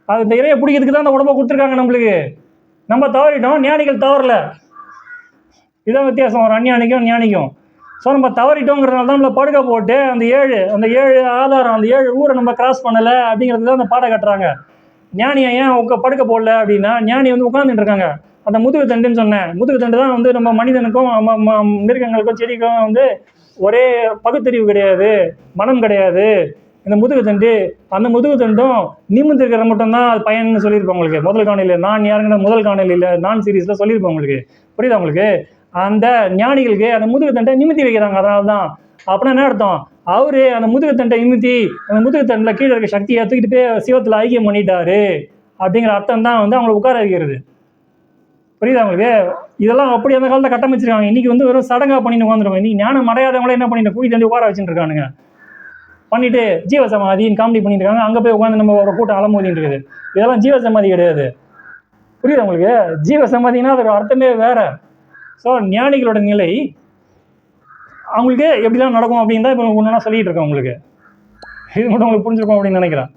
அது இந்த இறையை பிடிக்கிறதுக்கு தான் அந்த உடம்பை கொடுத்துருக்காங்க நம்மளுக்கு. நம்ம தவறிட்டோம், ஞானிகள் தவறல. இதான் வித்தியாசம் ஒரு அஞ்ஞானிக்கும் ஞானிக்கும். ஸோ நம்ம தவறிட்டோங்கிறதுனால தான் நம்மளை படுக்க போட்டு அந்த 7 ஆதாரம், அந்த 7 ஊரை நம்ம கிராஸ் பண்ணலை அப்படிங்கிறது தான் அந்த பாடம் கட்டுறாங்க. ஞானியை ஏன் படுக்க போடல அப்படின்னா, ஞானி வந்து உட்காந்துட்டு இருக்காங்க. அந்த முதுகு தண்டுன்னு சொன்னேன். முதுகு தண்டு தான் வந்து நம்ம மனிதனுக்கும் மிருகங்களுக்கும் செடிக்கும் வந்து ஒரே பகுத்தறிவு கிடையாது, மனம் கிடையாது. இந்த முதுகு தண்டு, அந்த முதுகு தண்டும் நிமிர்ந்திருக்கிற மட்டும்தான் அது பயன்னு சொல்லியிருப்போம் உங்களுக்கு முதல் காணொலியில். நான் யாருங்கிற முதல் காணொலியில் நான் சீரீஸில் சொல்லியிருப்போம் உங்களுக்கு. புரியுதா உங்களுக்கு? அந்த ஞானிகளுக்கு அந்த முதுகு தண்டை நிமித்தி வைக்கிறாங்க. அதனால தான். அப்படின்னா என்ன அர்த்தம்? அவரு அந்த முதுகு தண்டை நிமித்தி அந்த முதுகு தண்டில் கீழே இருக்க சக்தியை தூக்கிட்டு போய் சிவத்தில் ஐக்கியம் பண்ணிட்டாரு அப்படிங்கிற அர்த்தம் தான் வந்து அவங்களை உட்கார வைக்கிறது. புரியுதா உங்களுக்கு? இதெல்லாம் அப்படி அந்த காலத்தில் கட்டமைச்சிருக்காங்க. இன்றைக்கி வந்து வெறும் சடங்காக பண்ணிட்டு உட்காந்துருவாங்க. இன்றைக்கி ஞானம் அடையாதவங்களே என்ன பண்ணிட்டு கூடி தண்டி உட்கார வச்சுட்டு இருக்கானுங்க. பண்ணிட்டு ஜீவசமாதின்னு காமெடி பண்ணிட்டு இருக்காங்க. அங்கே போய் உட்காந்து நம்ம ஒரு கூட்டம் அலமோதின்னு இருக்குது. இதெல்லாம் ஜீவசமாதி கிடையாது. புரியுதா உங்களுக்கு? ஜீவசமாதினா அதோட அர்த்தமே வேற. ஸோ ஞானிகளோட நிலை அவங்களுக்கு எப்படிலாம் நடக்கும் அப்படின்னு தான் இப்போ ஒன்றா சொல்லிட்டு இருக்கேன் உங்களுக்கு. இது மட்டும் உங்களுக்கு புரிஞ்சிருக்கும் அப்படின்னு நினைக்கிறேன்.